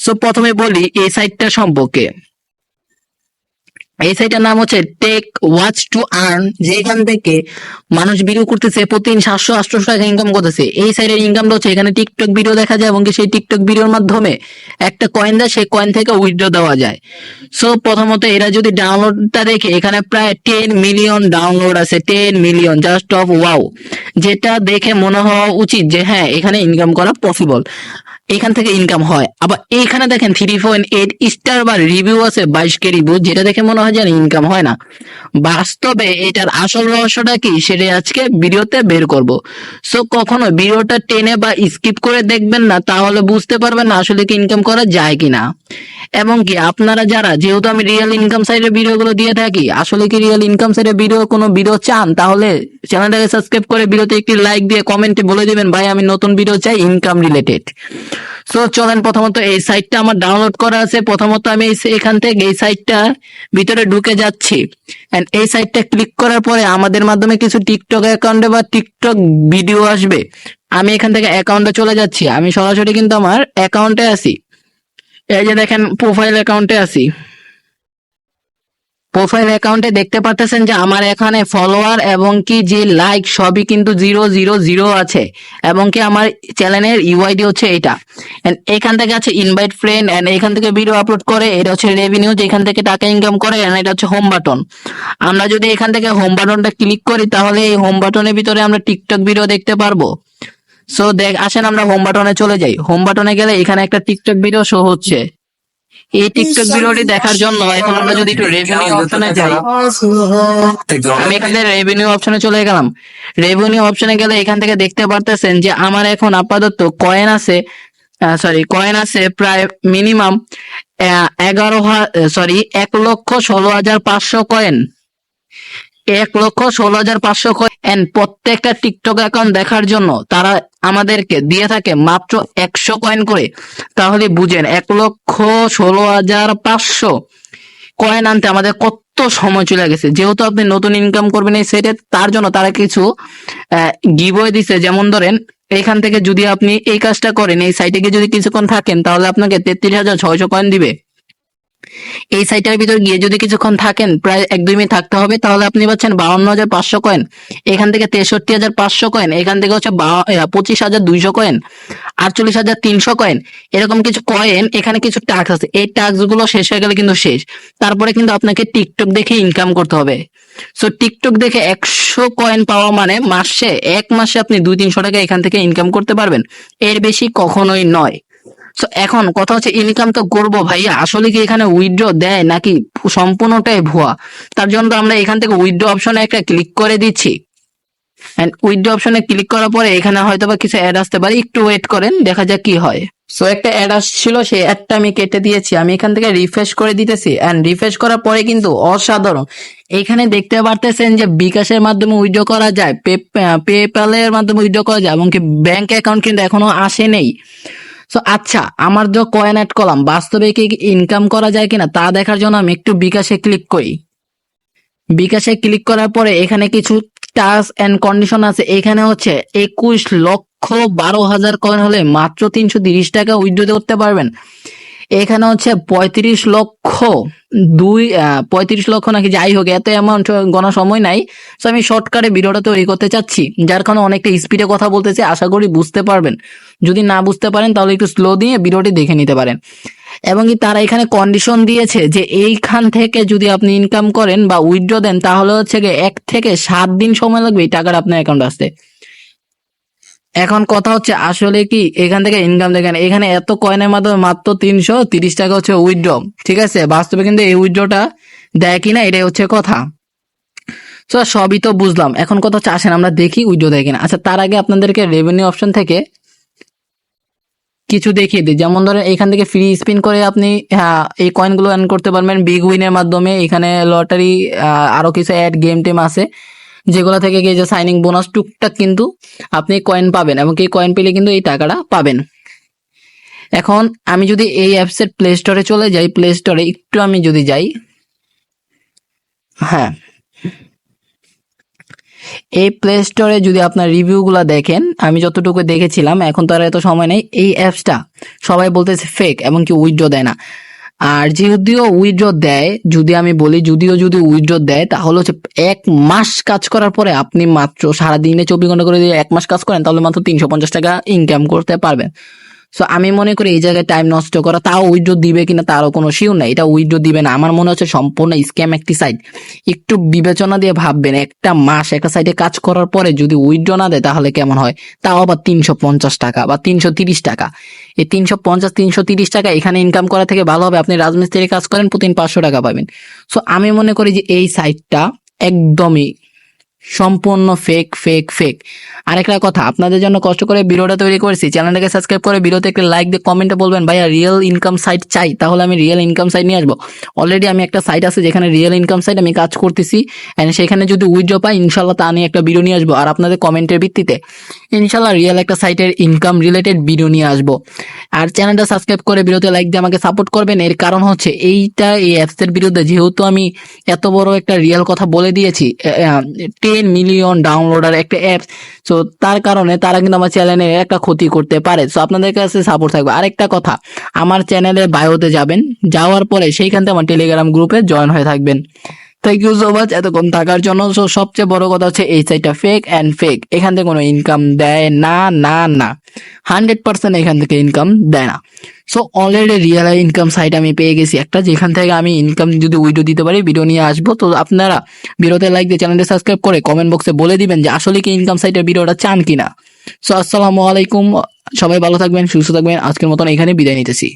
So প্রথমে বলি এই সাইটটা সম্পর্কে। এই সাইটের নাম হচ্ছে টেক ওয়াচ টু আর্ন, যেখান থেকে মানুষ ভিডিও করতেছে প্রতিদিন 700-800 টাকা ইনকাম করতেছে। এই সাইটের ইনকামটা হচ্ছে এখানে টিকটক ভিডিও দেখা যায় এবং সেই টিকটক ভিডিওর মাধ্যমে একটা কয়েন দেয়, সেই কয়েন থেকে উইথড্র দেওয়া যায়। সো প্রথমত এরা যদি ডাউনলোডটা দেখে, এখানে প্রায় 10 মিলিয়ন ডাউনলোড আছে, 10 মিলিয়ন জাস্ট অফ ওয়াও, যেটা দেখে মনে হওয়া উচিত যে হ্যাঁ এখানে ইনকাম করা পসিবল, এখান থেকে ইনকাম হয়। আবার এইখানে দেখেন 3.8 স্টার বা রিভিউ আছে, 22K রিভিউ, যেটা দেখে মনে হয় যেন ইনকাম হয় না। বাস্তবে এটার আসল রহস্যটা কি সেটা আজকে ভিডিওতে বের করব। সো কখনো ভিডিওটা টেনে বা স্কিপ করে দেখবেন না, তাহলে বুঝতে পারবেন না আসলে কি ইনকাম করা যায় কিনা। এবং কি আপনারা যারা, যেহেতু আমি রিয়েল ইনকাম সাইডের ভিডিওগুলো দিয়ে থাকি, আসলে কি রিয়েল ইনকাম সাইডের কোনো ভিডিও চান, তাহলে চ্যানেলটাকে সাবস্ক্রাইব করে ভিডিওতে একটি লাইক দিয়ে কমেন্টে বলে দিবেন ভাই আমি নতুন ভিডিও চাই ইনকাম রিলেটেড। সো চলেন, প্রথমত এই সাইটটা আমার ডাউনলোড করা আছে। প্রথমত আমি এখান থেকে এই সাইটটা ভিতরে ঢুকে যাচ্ছি, এন্ড এই সাইটটা ক্লিক করার পরে আমাদের মাধ্যমে কিছু টিকটক অ্যাকাউন্টে বা টিকটক ভিডিও আসবে। আমি এখান থেকে অ্যাকাউন্টে চলে যাচ্ছি, আমি সরাসরি কিন্তু আমার অ্যাকাউন্টে আছি। এই যে দেখেন প্রোফাইল অ্যাকাউন্টে আছি। প্রোফাইল অ্যাকাউন্টে দেখতে পাচ্ছেন যে আমার এখানে ফলোয়ার এবং কি যে লাইক সবই কিন্তু 000 আছে, এবং কি আমার চ্যানেলের ইউআইডি হচ্ছে এটা। এন্ড এখান থেকে আছে ইনভাইট ফ্রেন্ড, এন্ড এখান থেকে ভিডিও আপলোড করে, এটা হচ্ছে রেভিনিউ, যেখান থেকে টাকা ইনকাম করে, এন্ড এটা হচ্ছে হোম বাটন। আমরা যদি এখান থেকে হোম বাটনটা ক্লিক করি, তাহলে এই হোম বাটনের ভিতরে আমরা টিকটক ভিডিও দেখতে পারবো। সো আসেন আমরা হোম বাটনে চলে যাই। হোম বাটনে গেলে এখানে একটা টিকটক ভিডিও শো হচ্ছে। এই টিকটক ভিডিওটি দেখার জন্য এখন আমরা যদি একটু রেভিনিউ অপশনে যাই, আমি এখান থেকে রেভিনিউ অপশনে চলে গেলাম। রেভিনিউ অপশনে গেলে এখান থেকে দেখতে পারতেছেন যে আমার এখন আপাতত কয়েন আছে, কয়েন আছে প্রায় মিনিমাম 1,16,500 কয়েন। 1,16,500 কয়েন। এন্ড প্রত্যেকটা টিকটক অ্যাকাউন্ট দেখার জন্য তারা আমাদেরকে দিয়ে থাকে মাত্র 100 কয়েন করে। তাহলে বুঝেন 1,16,500 কয়েন আনতে আমাদের কত সময় চলে গেছে। যেহেতু আপনি নতুন ইনকাম করবেন এই সেটে, তার জন্য তারা কিছু গিভওয়ে দিছে। যেমন ধরেন এখান থেকে যদি আপনি এই কাজটা করেন, এই সাইটে গিয়ে যদি কিছুক্ষণ থাকেন, তাহলে আপনাকে 33,600 কয়েন দিবে। এই সাইটের ভিতর গিয়ে যদি কিছুক্ষণ থাকেন, প্রায় 1-2 মিনিট থাকতে হবে, তাহলে আপনি পাচ্ছেন 52,500 কয়েন। এখান থেকে 63,500 কয়েন, এখান থেকে হচ্ছে 25,200 কয়েন, 48,300 কয়েন, এরকম কিছু কয়েন। এখানে কিছু টাস্ক আছে, এই টাস্ক গুলো শেষ হয়ে গেলে কিন্তু শেষ। তারপরে কিন্তু আপনাকে টিকটক দেখে ইনকাম করতে হবে। সো টিকটক দেখে 100 কয়েন পাওয়া মানে এক মাসে আপনি 200-300 টাকা এখান থেকে ইনকাম করতে পারবেন, এর বেশি কখনোই নয়। সো এখন কথা হচ্ছে ইনকাম তো করবো ভাইয়া, আসলে কি এখানে উইথড্র দেয় নাকি সম্পূর্ণটাই ভুয়া? তার জন্য তো আমরা এখান থেকে উইথড্র অপশনে একটা ক্লিক করে দিচ্ছি। এন্ড উইথড্র অপশনে ক্লিক করার পরে এখানে হয়তো বা কিছু অ্যাড আসতে পারে, একটু ওয়েট করেন, দেখা যাক কি হয়। সো একটা অ্যাড আসছিল, সেই অ্যাডটা আমি কেটে দিয়েছি। আমি এখান থেকে রিফ্রেশ করে দিতেছি, এন্ড রিফ্রেশ করার পরে কিন্তু অসাধারণ এখানে দেখতে পারতেছেন যে বিকাশের মাধ্যমে উইথড্র করা যায়, পেপ্যালের মাধ্যমে উইথড্র করা যায়, এমনকি ব্যাংক অ্যাকাউন্ট কিন্তু এখনো আসে নেই। সো আচ্ছা, আমার যে কয়েন অ্যাড করলাম, বাস্তবে কি ইনকাম করা যায় কিনা তা দেখার জন্য আমি একটু বিকাশে ক্লিক করি। বিকাশে ক্লিক করার পরে এখানে কিছু টার্মস এন্ড কন্ডিশন আছে। এখানে হচ্ছে 21,12,000 কয়েন হলে মাত্র 330 টাকা উইথড্র করতে পারবেন। এখানে হচ্ছে 35 লক্ষ নাকি, যাই হোক, এত অ্যামাউন্ট গণা সময় নাই। সো আমি শর্টকাটে ভিডিওটা তৈরি করতে চাচ্ছি, যার কারণে অনেকটা স্পিডে কথা বলতেছি, আশা করি বুঝতে পারবেন। যদি না বুঝতে পারেন তাহলে একটু স্লো দিয়ে ভিডিওটি দেখে নিতে পারেন। এবং কি তারা এখানে কন্ডিশন দিয়েছে যে এইখান থেকে যদি আপনি ইনকাম করেন বা উইথড্র দেন, তাহলে হচ্ছে 1 থেকে 7 দিন সময় লাগবে এই টাকাটা আপনার অ্যাকাউন্টে আসতে। এখন কথা হচ্ছে আসলে কি এখান থেকে ইনকাম দেখেন, এখানে এত কয়েনের মাধ্যমে মাত্র 330 টাকা হচ্ছে উইথড্র। ঠিক আছে, বাস্তবে কিন্তু এই উইথড্রটা দেয় কিনা, এটাই হচ্ছে কথা। তো সবই তো বুঝলাম, এখন কথা হচ্ছে আসেন আমরা দেখি উইথড্র দেয় কিনা। আচ্ছা, তার আগে আপনাদেরকে রেভিনিউ অপশন থেকে কিছু দেখিয়ে দিই। যেমন ধরেন এখান থেকে ফ্রি স্পিন করে আপনি এই কয়েনগুলো আর্ন করতে পারবেন বিগ উইনের মাধ্যমে। এখানে লটারি, আরো কিছু অ্যাড গেম টেম আছে, যেগুলো থেকে এই যে সাইনিং বোনাস টুকটাক কিন্তু আপনি কয়েন পাবেন, এবং এই কয়েন পেলে কিন্তু এই টাকাটা পাবেন। এখন আমি যদি এই অ্যাপসের প্লে স্টোরে চলে যাই, প্লে স্টোরে একটু আমি যদি যাই, হ্যাঁ, এই প্লে স্টোরে যদি আপনার রিভিউগুলো দেখেন, আমি যতটুকু দেখেছিলাম, এখন তো আর এত সময় নেই, এই অ্যাপসটা সবাই বলতেছে ফেক এবং কি উইথড্র দেয় না। আর যদিও উইথড্র দেয়, যদি আমি বলি যদি উইথড্র দেয় তাহলে হচ্ছে 1 মাস কাজ করার পরে আপনি মাত্র সারাদিনে 24 ঘন্টা করে যদি 1 মাস কাজ করেন তাহলে মাত্র 350 টাকা ইনকাম করতে পারবেন। সো আমি মনে করি এই জায়গায় টাইম নষ্ট করা, তাও উইথড্র দিবে কিনা তারও কোনো শিওর নাই, এটা উইথড্র দিবে না, আমার মনে হচ্ছে সম্পূর্ণ স্ক্যাম একটি সাইট। একটু বিবেচনা দিয়ে ভাববেন, একটা মাস একটা সাইটে কাজ করার পরে যদি উইথড্র না দেয় তাহলে কেমন হয়, তাও আবার 350 টাকা বা 330 টাকা। এই 350-330 টাকা এখানে ইনকাম করা থেকে ভালো হবে আপনি রাজমিস্ত্রি কাজ করেন, প্রতিদিন 500 টাকা পাবেন। সো আমি মনে করি যে এই সাইটটা একদমই সম্পূর্ণ ফেক ফেক ফেক। আরেকটা কথা, আপনাদের জন্য কষ্ট করে ভিডিওটা তৈরি করেছি, চ্যানেলটাকে সাবস্ক্রাইব করে ভিডিওতে একটা লাইক দিয়ে কমেন্টে বলবেন ভাইয়া রিয়েল ইনকাম সাইট চাই, তাহলে আমি রিয়েল ইনকাম সাইট নিয়ে আসবো। অলরেডি আমি একটা সাইট আছে যেখানে রিয়েল ইনকাম সাইট আমি কাজ করতেছি, এন্ড সেখানে যদি উইথড্র পাই ইনশাল্লাহ তা নিয়ে একটা ভিডিও নিয়ে আসবো, আর আপনাদের কমেন্টের ভিত্তিতে ইনশাল্লাহ রিয়েল একটা সাইটের ইনকাম রিলেটেড ভিডিও নিয়ে আসবো। আর চ্যানেলটা সাবস্ক্রাইব করে ভিডিওতে লাইক দিয়ে আমাকে সাপোর্ট করবেন। এর কারণ হচ্ছে এই অ্যাপসের বিরুদ্ধে, যেহেতু আমি এত বড় একটা রিয়েল কথা বলে দিয়েছি, 10 মিলিয়ন ডাউনলোডার একটা অ্যাপ, সো তার কারণে তারা কিন্তু আমার চ্যানেলে একটা ক্ষতি করতে পারে। সো আপনাদের কাছে সাপোর্ট থাকবে। আরেকটা কথা, আমার চ্যানেলের বায়োতে যাবেন, যাওয়ার পরে সেইখান থেকে আমার টেলিগ্রাম গ্রুপে জয়েন হয়ে থাকবেন। থ্যাংক ইউ সো মাচ এতক্ষণ থাকার জন্য। সো সবচেয়ে বড় কথা হচ্ছে এই সাইটটা ফেক অ্যান্ড ফেক, এখান থেকে কোনো ইনকাম দেয় না না না, 100% এখান থেকে ইনকাম দেয় না। So already real income site আমি পেয়ে গেছি একটা, যেখান থেকে আমি ইনকাম যদি উইডিও দিতে পারি ভিডিও নিয়ে আসবো। তো আপনারা ভিডিওতে লাইক দিয়ে চ্যানেলটা সাবস্ক্রাইব করে কমেন্ট বক্সে বলে দিবেন যে আসলে কি ইনকাম সাইটের ভিডিওটা চান কিনা। সো আসসালামু আলাইকুম, সবাই ভালো থাকবেন, সুস্থ থাকবেন, আজকের মতন এখানে বিদায় নিতেছি।